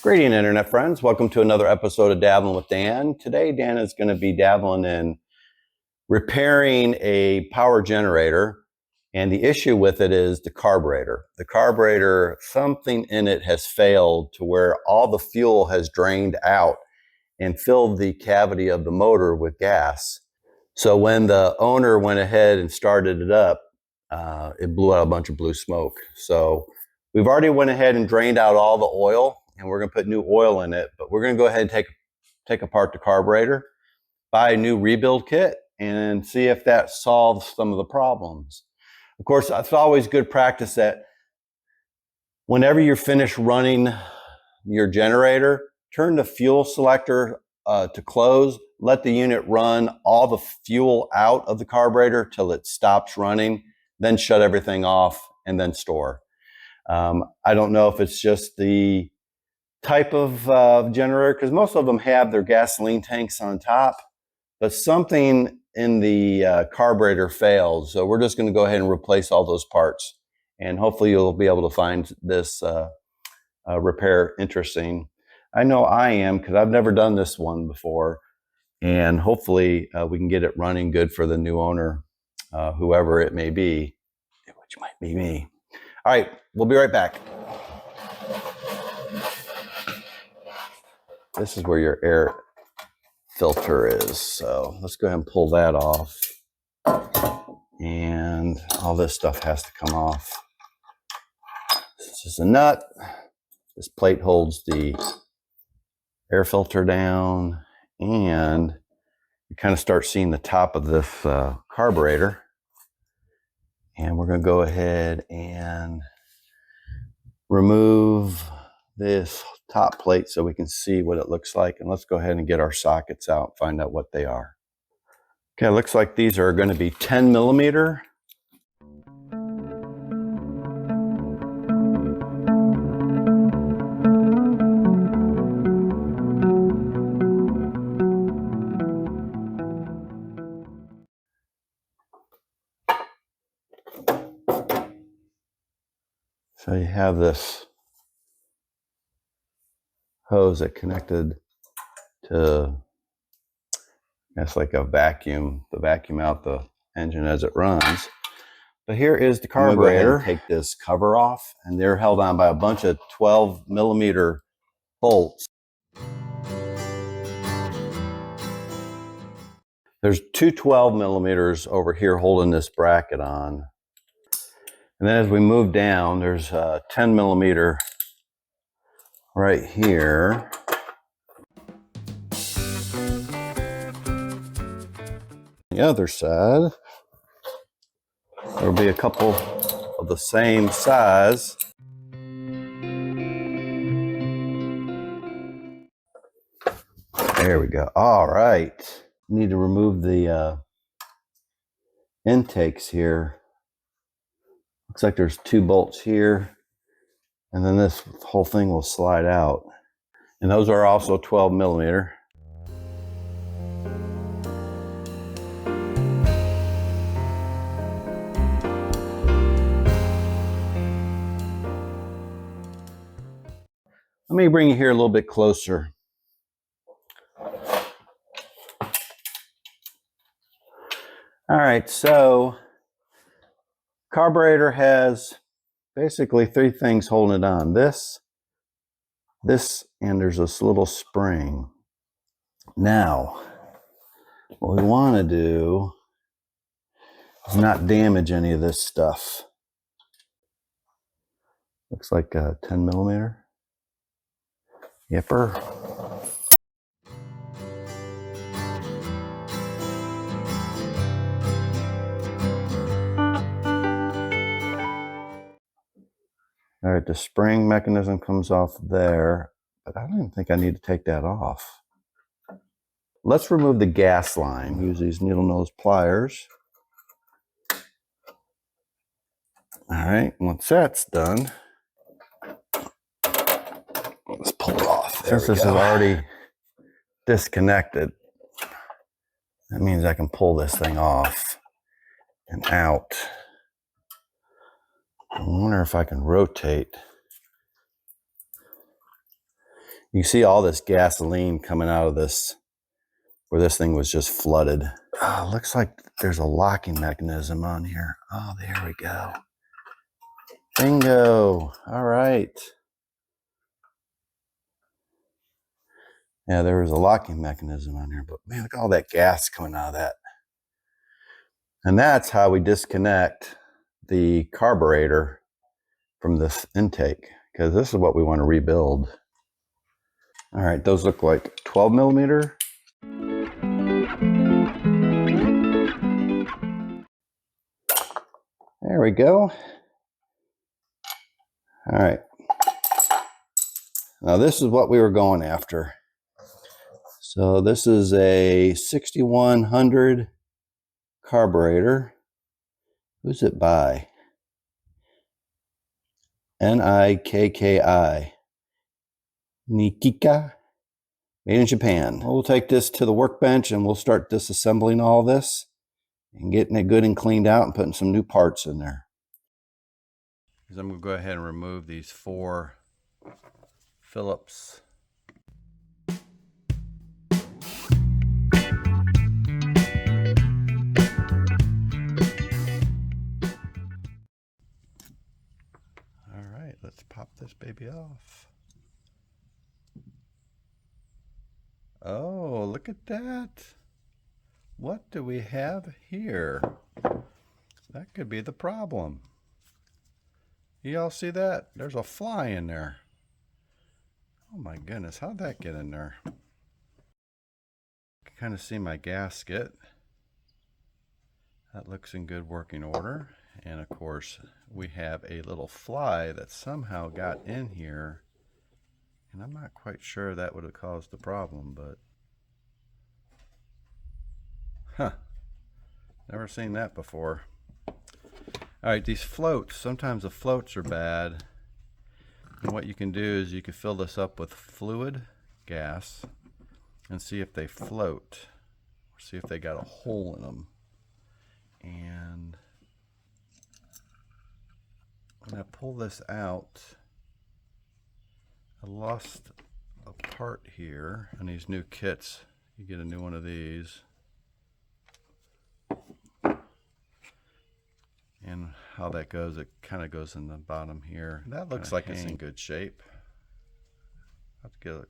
Greeting, internet friends. Welcome to another episode of Dabbling with Dan. Today, Dan is going to be dabbling in repairing a power generator, and the issue with it is the carburetor. The carburetor, something in it has failed to where all the fuel has drained out and filled the cavity of the motor with gas. So when the owner went ahead and started it up, it blew out a bunch of blue smoke. So we've already went ahead and drained out all the oil, and we're going to put new oil in it, but we're going to go ahead and take apart the carburetor, buy a new rebuild kit, and see if that solves some of the problems. Of course, it's always good practice that whenever you're finished running your generator, turn the fuel selector to close, let the unit run all the fuel out of the carburetor till it stops running, then shut everything off and then store. I don't know if it's just the type of generator, because most of them have their gasoline tanks on top, but something in the carburetor failed. So we're just going to go ahead and replace all those parts, and hopefully you'll be able to find this repair interesting. I know I am, because I've never done this one before, and hopefully we can get it running good for the new owner, whoever it may be, which might be me. All right, we'll be right back. This is where your air filter is. So let's go ahead and pull that off. And all this stuff has to come off. This is a nut. This plate holds the air filter down, and you kind of start seeing the top of this carburetor. And we're going to go ahead and remove this top plate so we can see what it looks like. And let's go ahead and get our sockets out, find out what they are. Okay, it looks like these are going to be 10 millimeter. So you have this hose that connected to, that's like a vacuum, to vacuum out the engine as it runs. But here is the carburetor. Take this cover off, and they're held on by a bunch of 12 millimeter bolts. There's two 12 millimeters over here holding this bracket on. And then as we move down, there's a 10 millimeter right here. The other side, there'll be a couple of the same size. There we go. All right. Need to remove the intakes here. Looks like there's two bolts here, and then this whole thing will slide out. And those are also 12 millimeter. Let me bring you here a little bit closer. All right, so carburetor has basically three things holding it on. This, and there's this little spring. Now, what we want to do is not damage any of this stuff. Looks like a 10 millimeter. Yipper. All right, the spring mechanism comes off there, but I don't even think I need to take that off. Let's remove the gas line. Use these needle nose pliers. All right, once that's done, let's pull it off. Since this is already disconnected, that means I can pull this thing off and out. I wonder if I can rotate. You see all this gasoline coming out of this, where this thing was just flooded. Oh, looks like there's a locking mechanism on here. Oh, there we go. Bingo. All right. Yeah, there was a locking mechanism on here, but man, look at all that gas coming out of that. And that's how we disconnect the carburetor from this intake, because this is what we want to rebuild. All right, those look like 12 millimeter. There we go. All right. Now this is what we were going after. So this is a 6100 carburetor. Who's it by? Nikki. Nikki. Made in Japan. We'll take this to the workbench and we'll start disassembling all this and getting it good and cleaned out and putting some new parts in there. I'm going to go ahead and remove these 4 Phillips. All right, let's pop this baby off. Oh, look at that. What do we have here? That could be the problem. You all see that? There's a fly in there. Oh my goodness, how'd that get in there? You can kind of see my gasket. That looks in good working order. And of course, we have a little fly that somehow got in here. And I'm not quite sure that would have caused the problem, but huh, never seen that before. All right, these floats, sometimes the floats are bad. And what you can do is you can fill this up with fluid gas and see if they float, or see if they got a hole in them. And when I pull this out, I lost a part here. On these new kits, you get a new one of these. And how that goes, it kind of goes in the bottom here. That looks like it's in good shape. I have to get it.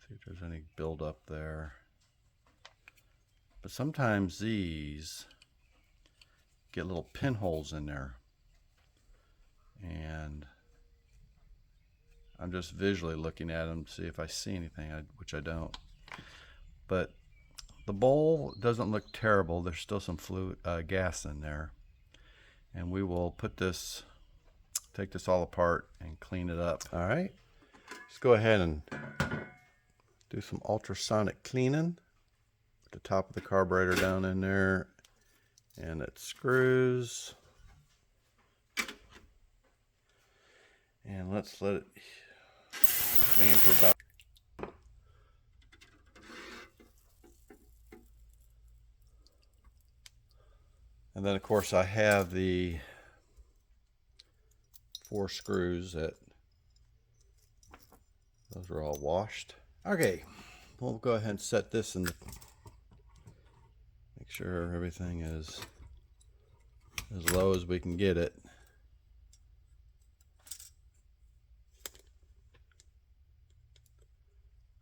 See if there's any buildup there. But sometimes these get little pinholes in there. And I'm just visually looking at them to see if I see anything, which I don't. But the bowl doesn't look terrible. There's still some fluid gas in there. And we will put this, take this all apart and clean it up. All right. Let's go ahead and do some ultrasonic cleaning. Put the top of the carburetor down in there. And it screws. And let's let it clean for about. And then of course I have the 4 screws that, those are all washed. Okay, we'll go ahead and set this in, make sure everything is as low as we can get it.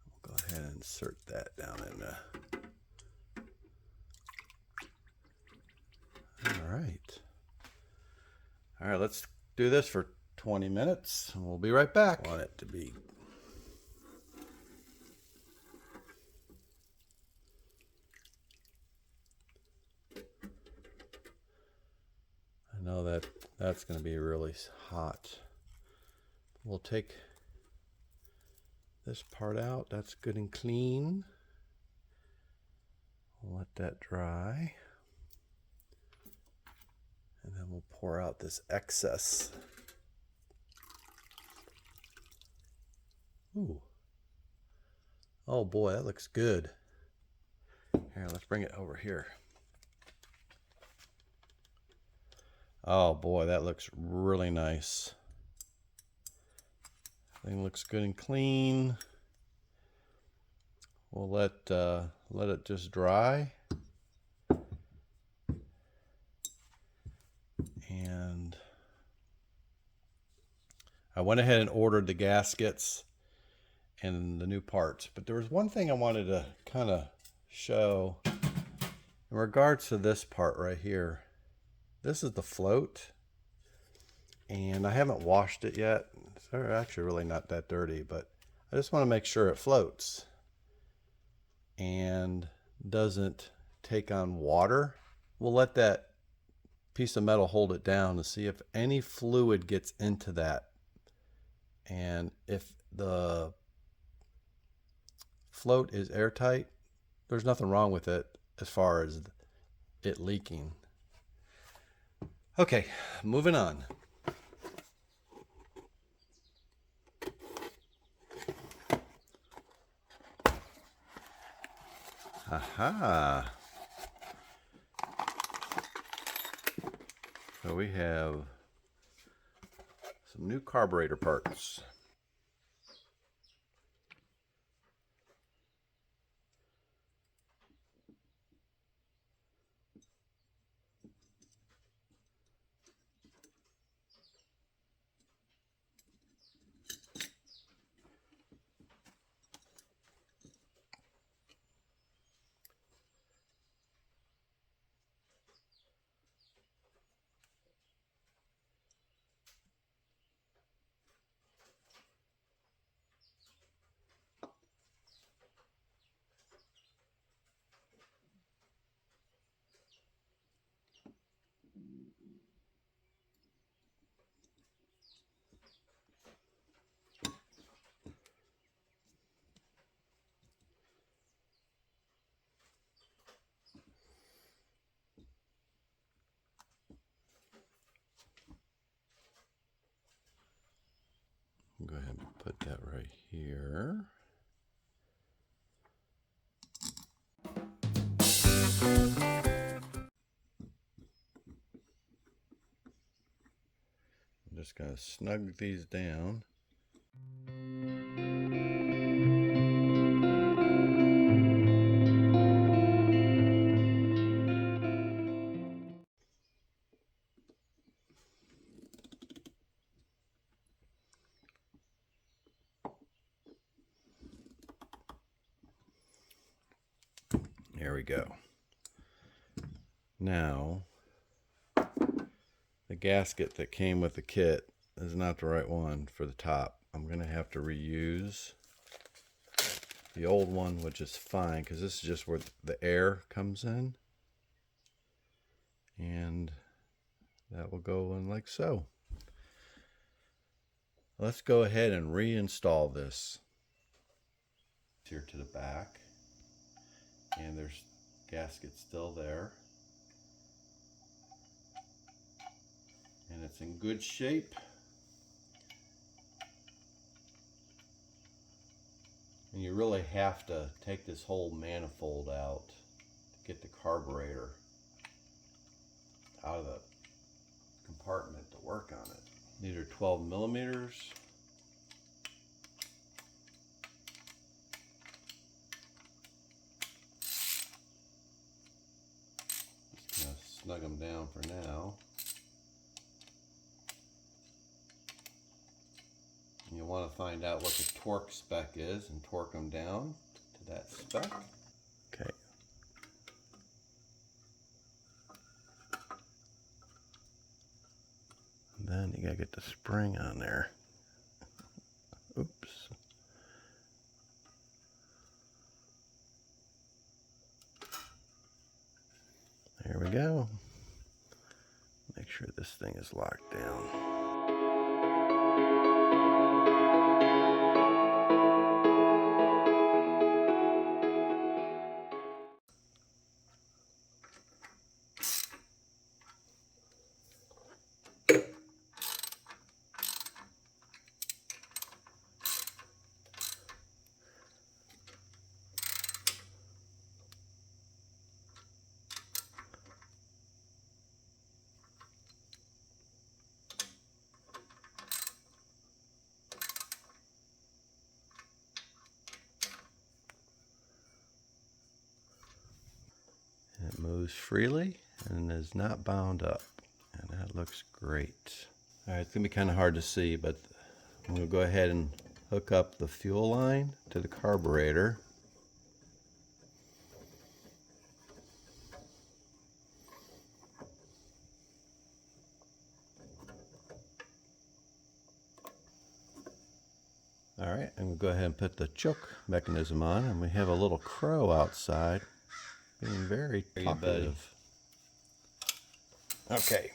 We'll go ahead and insert that down in there. All right, let's do this for 20 minutes and we'll be right back. I want it to be. I know that that's going to be really hot. We'll take this part out. That's good and clean. We'll let that dry. And then we'll pour out this excess. Ooh. Oh boy, that looks good. Here, let's bring it over here. Oh boy, that looks really nice. Thing looks good and clean. We'll let it just dry. And I went ahead and ordered the gaskets and the new parts. But there was one thing I wanted to kind of show in regards to this part right here. This is the float, and I haven't washed it yet. They're actually really not that dirty, but I just want to make sure it floats and doesn't take on water. We'll let that piece of metal hold it down to see if any fluid gets into that. And if the float is airtight, there's nothing wrong with it as far as it leaking. Okay, moving on. Aha. So we have some new carburetor parts. Go ahead and put that right here. I'm just going to snug these down. There we go. Now, the gasket that came with the kit is not the right one for the top. I'm going to have to reuse the old one, which is fine because this is just where the air comes in. And that will go in like so. Let's go ahead and reinstall this. Here to the back. And there's gasket still there. And it's in good shape. And you really have to take this whole manifold out to get the carburetor out of the compartment to work on it. These are 12 millimeters. Just gonna snug them down for now. And you want to find out what the torque spec is and torque them down to that spec. Okay. And then you gotta get the spring on there. Oops. There we go. Make sure this thing is locked down. moves freely and is not bound up, and that looks great. All right, it's gonna be kind of hard to see, but I'm gonna go ahead and hook up the fuel line to the carburetor. All right, I'm gonna go ahead and put the choke mechanism on, and we have a little crow outside being very talkative. Okay.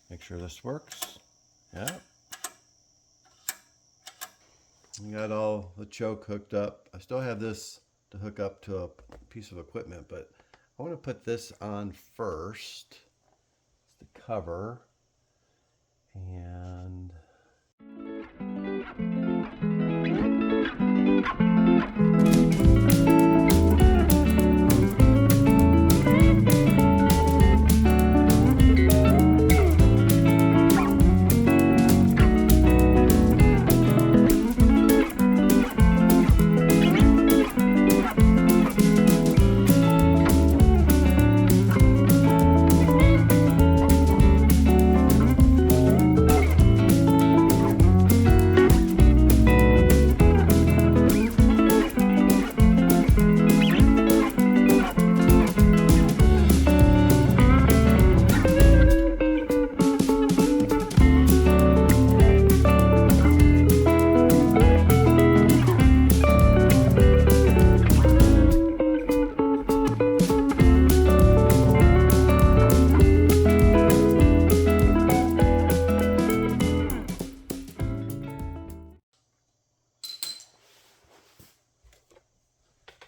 Make sure this works. Yep. Got all the choke hooked up. I still have this to hook up to a piece of equipment, but I want to put this on first. It's the cover. And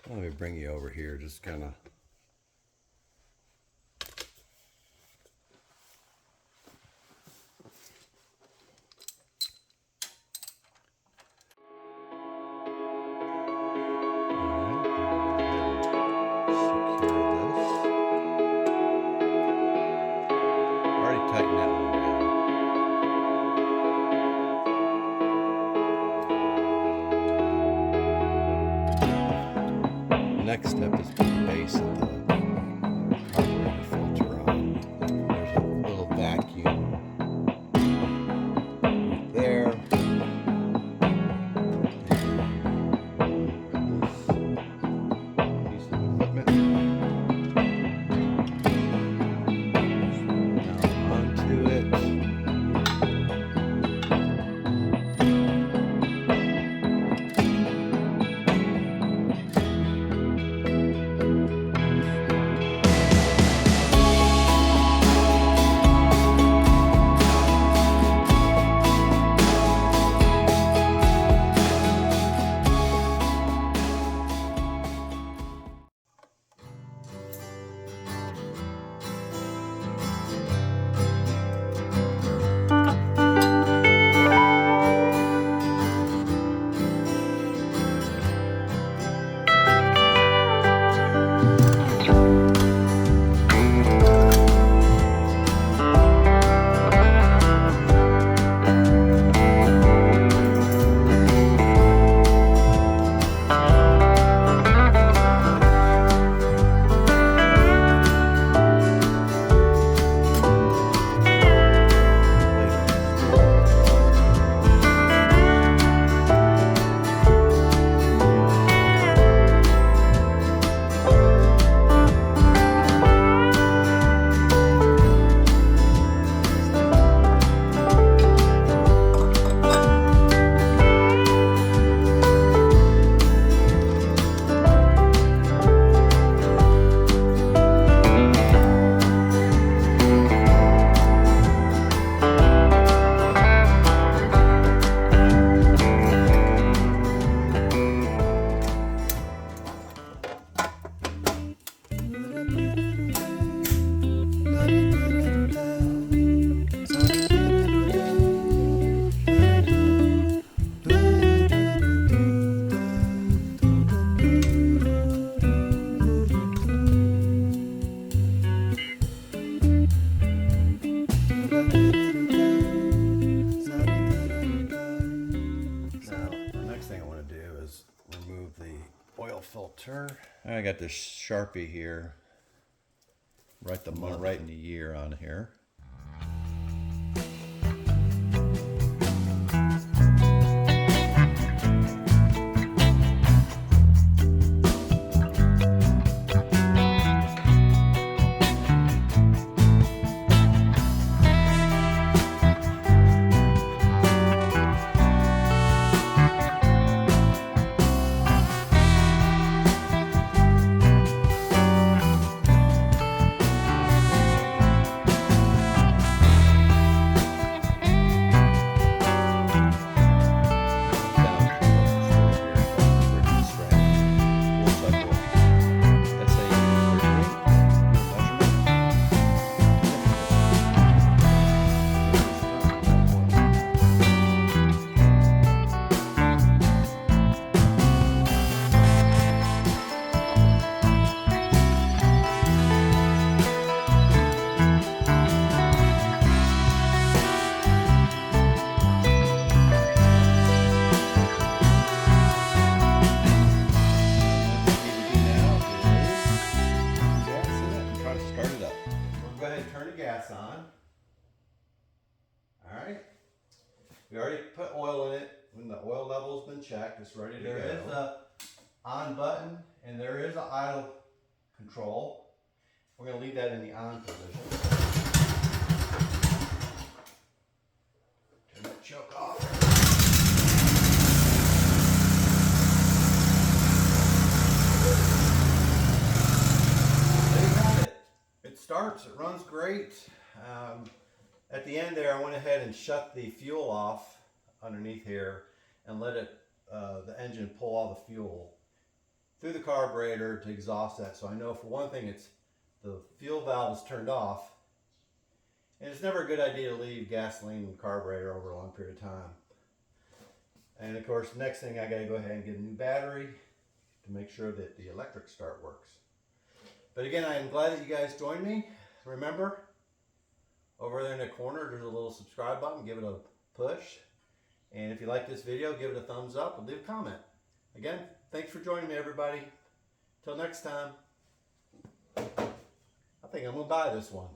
let me bring you over here, just kind of. Next step is put the base of the carburetor filter on. There's a little vacuum right there. Piece of equipment. Down onto it. filter. I got this Sharpie here. Write the month, right in the year on here. On. All right. We already put oil in it. When the oil level's been checked, it's ready to go. There is a on button and there is an idle control. We're going to leave that in the on position. Turn that choke off. There you have it. It starts. It runs great. At the end there, I went ahead and shut the fuel off underneath here and let it, the engine pull all the fuel through the carburetor to exhaust that. So I know for one thing, it's the fuel valve is turned off, and it's never a good idea to leave gasoline in the carburetor over a long period of time. And of course, next thing, I got to go ahead and get a new battery to make sure that the electric start works. But again, I am glad that you guys joined me. Remember, over there in the corner, there's a little subscribe button. Give it a push. And if you like this video, give it a thumbs up and leave a comment. Again, thanks for joining me, everybody. Till next time. I think I'm going to buy this one.